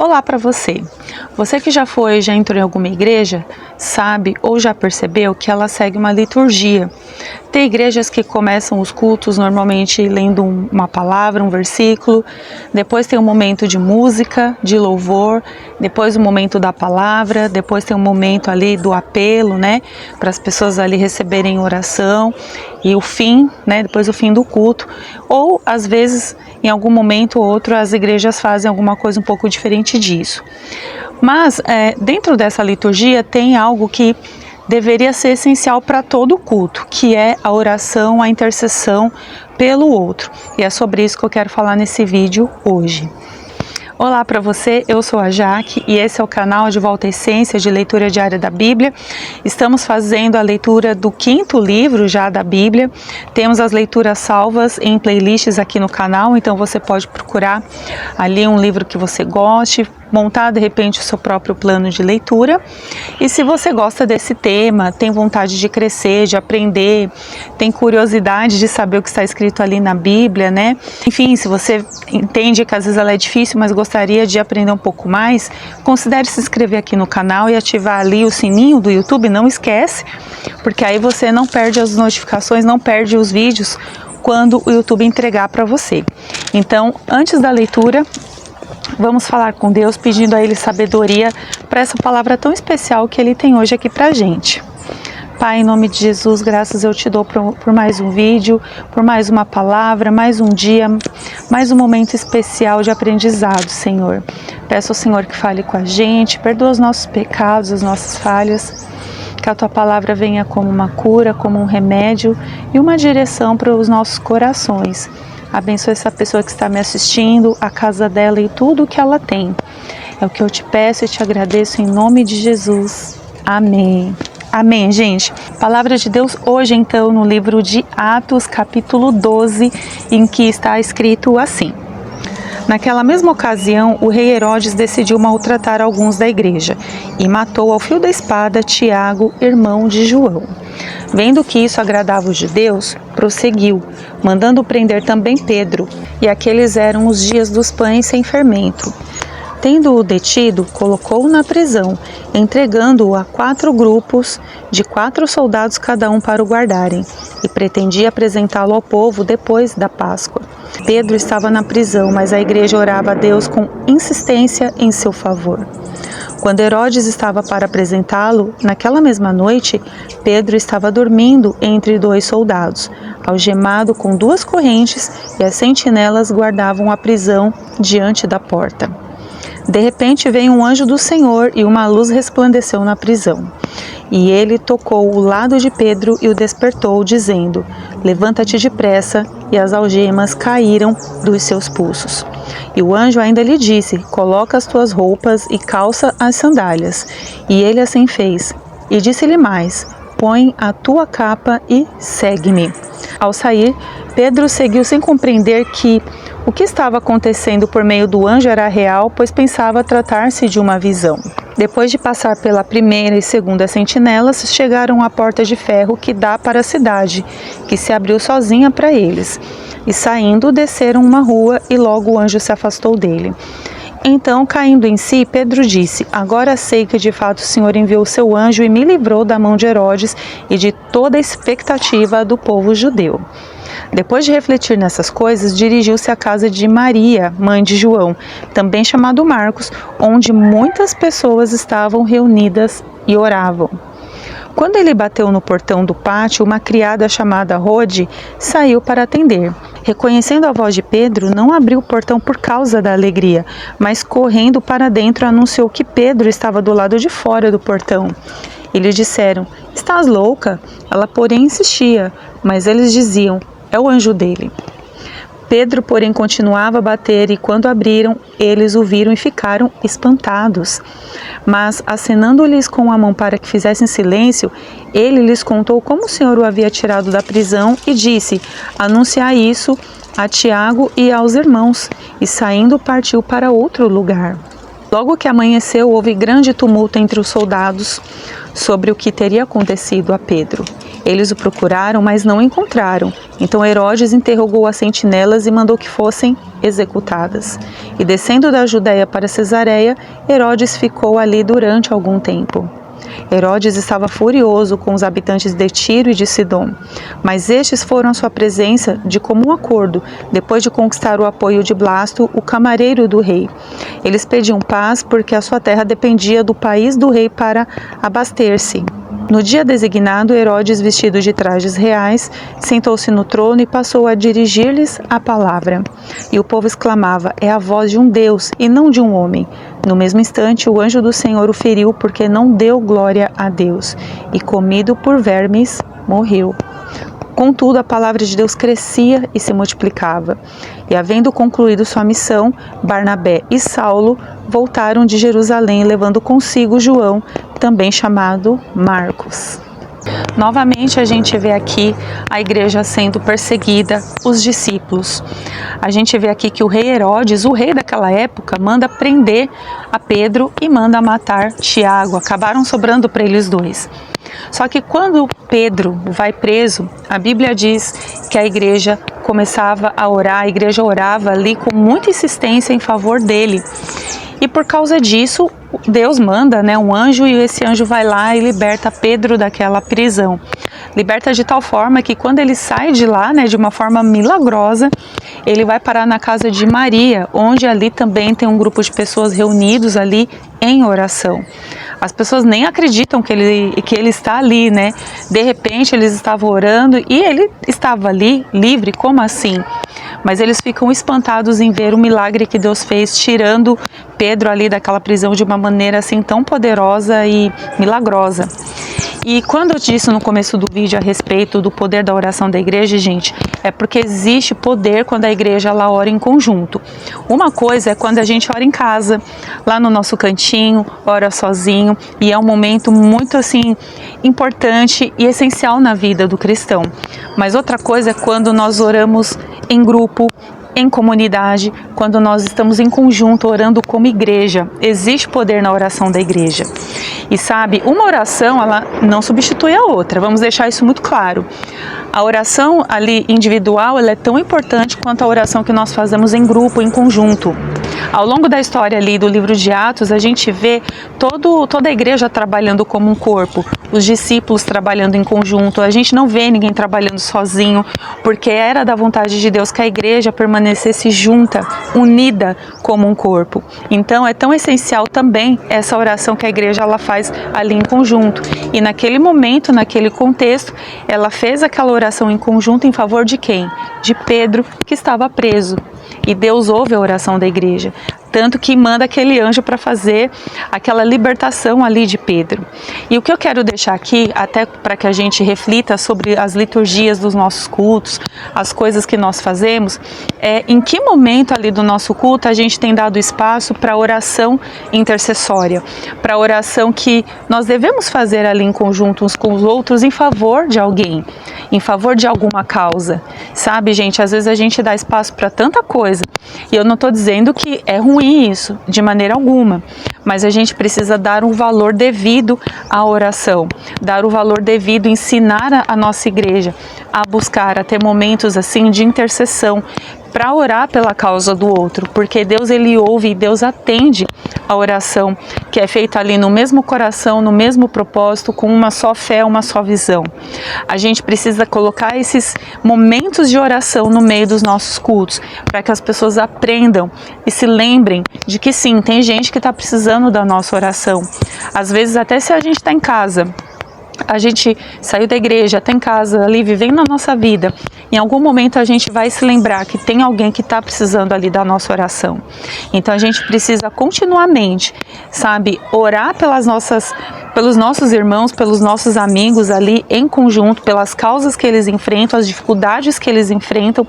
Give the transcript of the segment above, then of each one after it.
Olá para você. Você que já entrou em alguma igreja, sabe ou já percebeu que ela segue uma liturgia. Tem igrejas que começam os cultos normalmente lendo uma palavra, um versículo, depois tem um momento de música, de louvor, depois o momento da palavra, depois tem um momento ali do apelo, para as pessoas ali receberem oração e o fim, depois o fim do culto. Ou às vezes, em algum momento ou outro, as igrejas fazem alguma coisa um pouco diferente disso. Mas dentro dessa liturgia tem algo que deveria ser essencial para todo o culto, que é a oração, a intercessão pelo outro. E é sobre isso que eu quero falar nesse vídeo hoje. Olá para você, eu sou a Jaque e esse é o canal de Volta à Essência de leitura diária da Bíblia. Estamos fazendo a leitura do 5º livro já da Bíblia. Temos as leituras salvas em playlists aqui no canal, então você pode procurar ali um livro que você goste, montar de repente o seu próprio plano de leitura. E se você gosta desse tema, tem vontade de crescer, de aprender, tem curiosidade de saber o que está escrito ali na Bíblia, Enfim, se você entende que às vezes ela é difícil, mas gostaria de aprender um pouco mais, considere se inscrever aqui no canal e ativar ali o sininho do YouTube, não esquece, porque aí você não perde as notificações, não perde os vídeos quando o YouTube entregar para você. Então, antes da leitura, vamos falar com Deus, pedindo a Ele sabedoria para essa palavra tão especial que Ele tem hoje aqui para a gente. Pai, em nome de Jesus, graças eu te dou por mais um vídeo, por mais uma palavra, mais um dia, mais um momento especial de aprendizado, Senhor. Peço ao Senhor que fale com a gente, perdoa os nossos pecados, as nossas falhas, que a Tua palavra venha como uma cura, como um remédio e uma direção para os nossos corações. Abençoe essa pessoa que está me assistindo, a casa dela e tudo o que ela tem. É o que eu te peço e te agradeço em nome de Jesus. Amém. Amém, gente. Palavra de Deus hoje, então, no livro de Atos, capítulo 12, em que está escrito assim. Naquela mesma ocasião, o rei Herodes decidiu maltratar alguns da igreja e matou ao fio da espada Tiago, irmão de João. Vendo que isso agradava os judeus, prosseguiu, mandando prender também Pedro, e aqueles eram os dias dos pães sem fermento. Tendo-o detido, colocou-o na prisão, entregando-o a 4 grupos de 4 soldados cada um para o guardarem, e pretendia apresentá-lo ao povo depois da Páscoa. Pedro estava na prisão, mas a igreja orava a Deus com insistência em seu favor. Quando Herodes estava para apresentá-lo, naquela mesma noite, Pedro estava dormindo entre 2 soldados, algemado com 2 correntes, e as sentinelas guardavam a prisão diante da porta. De repente veio um anjo do Senhor e uma luz resplandeceu na prisão. E ele tocou o lado de Pedro e o despertou, dizendo: "Levanta-te depressa", e as algemas caíram dos seus pulsos. E o anjo ainda lhe disse: "Coloca as tuas roupas e calça as sandálias." E ele assim fez. E disse-lhe mais: "Põe a tua capa e segue-me." Ao sair, Pedro seguiu sem compreender que o que estava acontecendo por meio do anjo era real, pois pensava tratar-se de uma visão. Depois de passar pela primeira e segunda sentinelas, chegaram à porta de ferro que dá para a cidade, que se abriu sozinha para eles. E saindo, desceram uma rua e logo o anjo se afastou dele. Então, caindo em si, Pedro disse: "Agora sei que de fato o Senhor enviou o seu anjo e me livrou da mão de Herodes e de toda a expectativa do povo judeu." Depois de refletir nessas coisas, dirigiu-se à casa de Maria, mãe de João, também chamado Marcos, onde muitas pessoas estavam reunidas e oravam. Quando ele bateu no portão do pátio, uma criada chamada Rode saiu para atender. Reconhecendo a voz de Pedro, não abriu o portão por causa da alegria, mas correndo para dentro anunciou que Pedro estava do lado de fora do portão. E lhe disseram: "Estás louca?" Ela, porém, insistia, mas eles diziam: "É o anjo dele." Pedro, porém, continuava a bater e quando abriram, eles o viram e ficaram espantados. Mas, acenando-lhes com a mão para que fizessem silêncio, ele lhes contou como o Senhor o havia tirado da prisão e disse: "Anunciai isso a Tiago e aos irmãos." E saindo partiu para outro lugar. Logo que amanheceu, houve grande tumulto entre os soldados sobre o que teria acontecido a Pedro. Eles o procuraram, mas não o encontraram. Então Herodes interrogou as sentinelas e mandou que fossem executadas. E descendo da Judéia para Cesareia, Herodes ficou ali durante algum tempo. Herodes estava furioso com os habitantes de Tiro e de Sidom, mas estes foram à sua presença de comum acordo, depois de conquistar o apoio de Blasto, o camareiro do rei. Eles pediam paz porque a sua terra dependia do país do rei para abaster-se. No dia designado, Herodes, vestido de trajes reais, sentou-se no trono e passou a dirigir-lhes a palavra. E o povo exclamava: é a voz de um Deus e não de um homem. No mesmo instante, o anjo do Senhor o feriu porque não deu glória a Deus, e comido por vermes, morreu. Contudo, a palavra de Deus crescia e se multiplicava. E, havendo concluído sua missão, Barnabé e Saulo voltaram de Jerusalém, levando consigo João, também chamado Marcos. Novamente a gente vê aqui a igreja sendo perseguida, os discípulos. A gente vê aqui que o rei Herodes, o rei daquela época, manda prender a Pedro e manda matar Tiago. Acabaram sobrando para eles dois. Só que quando Pedro vai preso, a Bíblia diz que a igreja começava a orar, a igreja orava ali com muita insistência em favor dele. E por causa disso, Deus manda, um anjo, e esse anjo vai lá e liberta Pedro daquela prisão. Liberta de tal forma que quando ele sai de lá, de uma forma milagrosa, ele vai parar na casa de Maria, onde ali também tem um grupo de pessoas reunidos ali em oração. As pessoas nem acreditam que ele está ali, De repente eles estavam orando e ele estava ali, livre, como assim? Mas eles ficam espantados em ver o milagre que Deus fez, tirando Pedro ali daquela prisão de uma maneira assim tão poderosa e milagrosa. E quando eu disse no começo do vídeo a respeito do poder da oração da igreja, gente, é porque existe poder quando a igreja ela ora em conjunto. Uma coisa é quando a gente ora em casa, lá no nosso cantinho, ora sozinho, e é um momento muito assim importante e essencial na vida do cristão. Mas outra coisa é quando nós oramos em grupo, em comunidade, quando nós estamos em conjunto orando como igreja. Existe poder na oração da igreja. E sabe, uma oração ela não substitui a outra, vamos deixar isso muito claro. A oração ali individual ela é tão importante quanto a oração que nós fazemos em grupo, em conjunto. Ao longo da história ali do livro de Atos, a gente vê toda a igreja trabalhando como um corpo, os discípulos trabalhando em conjunto. A gente não vê ninguém trabalhando sozinho, porque era da vontade de Deus que a igreja permanecesse junta, unida como um corpo. Então é tão essencial também essa oração que a igreja ela faz ali em conjunto. E naquele momento, naquele contexto, ela fez aquela oração em conjunto em favor de quem? De Pedro, que estava preso. E Deus ouve a oração da igreja, tanto que manda aquele anjo para fazer aquela libertação ali de Pedro. E o que eu quero deixar aqui, até para que a gente reflita sobre as liturgias dos nossos cultos, as coisas que nós fazemos, é em que momento ali do nosso culto a gente tem dado espaço para oração intercessória, para oração que nós devemos fazer ali em conjunto uns com os outros em favor de alguém, em favor de alguma causa. Sabe, gente, às vezes a gente dá espaço para tanta coisa, e eu não estou dizendo que é ruim isso, de maneira alguma, mas a gente precisa dar um valor devido à oração, dar o valor devido, ensinar a nossa igreja a buscar, a ter momentos assim de intercessão, para orar pela causa do outro, porque Deus ele ouve e Deus atende a oração que é feita ali no mesmo coração, no mesmo propósito, com uma só fé, uma só visão. A gente precisa colocar esses momentos de oração no meio dos nossos cultos, para que as pessoas aprendam e se lembrem de que sim, tem gente que está precisando da nossa oração. Às vezes até se a gente está em casa, a gente saiu da igreja, está em casa, ali vivendo a nossa vida, em algum momento a gente vai se lembrar que tem alguém que está precisando ali da nossa oração. Então a gente precisa continuamente, sabe, orar pelos nossos irmãos, pelos nossos amigos ali em conjunto, pelas causas que eles enfrentam, as dificuldades que eles enfrentam,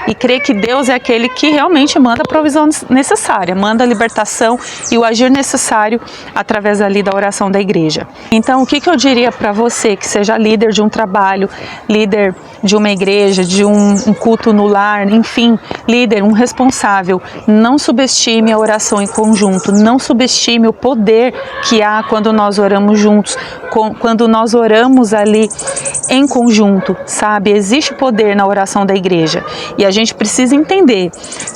e crer que Deus é aquele que realmente manda a provisão necessária, manda a libertação e o agir necessário através ali da oração da igreja. Então o que eu diria para você que seja líder de um trabalho, líder de uma igreja, de um culto no lar, enfim, líder, um responsável, não subestime a oração em conjunto, não subestime o poder que há quando nós oramos juntos, quando nós oramos ali em conjunto, sabe? Existe poder na oração da igreja e a gente precisa entender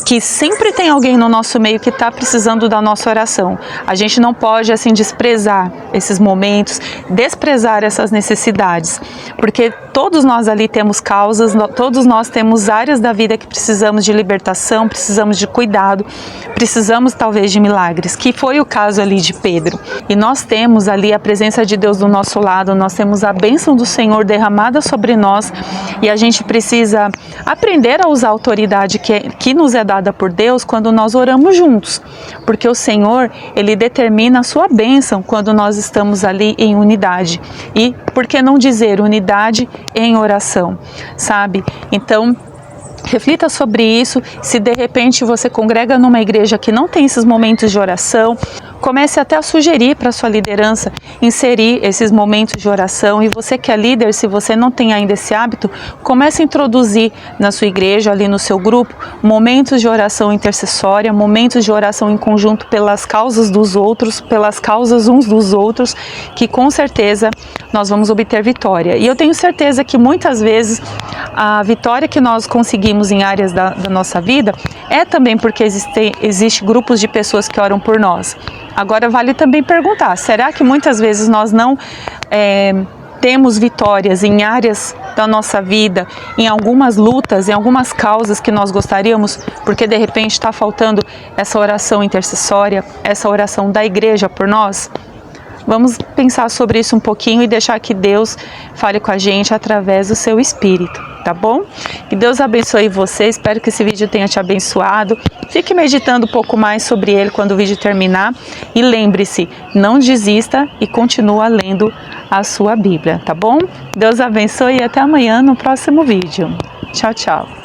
que sempre tem alguém no nosso meio que está precisando da nossa oração. A gente não pode assim desprezar esses momentos, desprezar essas necessidades, porque todos nós ali temos causas, todos nós temos áreas da vida que precisamos de libertação, precisamos de cuidado, precisamos talvez de milagres, que foi o caso ali de Pedro. E nós temos ali a presença de Deus do nosso lado, nós temos a bênção do Senhor derramada sobre nós e a gente precisa aprender a usar a autoridade que nos é dada por Deus quando nós oramos juntos, porque o Senhor, Ele determina a sua bênção quando nós estamos ali em unidade. E por que não dizer unidade em oração, sabe? Então, reflita sobre isso. Se de repente você congrega numa igreja que não tem esses momentos de oração, comece até a sugerir para a sua liderança inserir esses momentos de oração. E você que é líder, se você não tem ainda esse hábito, comece a introduzir na sua igreja, ali no seu grupo, momentos de oração intercessória, momentos de oração em conjunto pelas causas dos outros, pelas causas uns dos outros, que com certeza nós vamos obter vitória. E eu tenho certeza que muitas vezes a vitória que nós conseguimos em áreas da nossa vida é também porque existe grupos de pessoas que oram por nós. Agora vale também perguntar, será que muitas vezes nós não temos vitórias em áreas da nossa vida, em algumas lutas, em algumas causas que nós gostaríamos, porque de repente está faltando essa oração intercessória, essa oração da igreja por nós? Vamos pensar sobre isso um pouquinho e deixar que Deus fale com a gente através do seu Espírito, tá bom? Que Deus abençoe você, espero que esse vídeo tenha te abençoado. Fique meditando um pouco mais sobre ele quando o vídeo terminar. E lembre-se, não desista e continua lendo a sua Bíblia, tá bom? Deus abençoe e até amanhã no próximo vídeo. Tchau, tchau.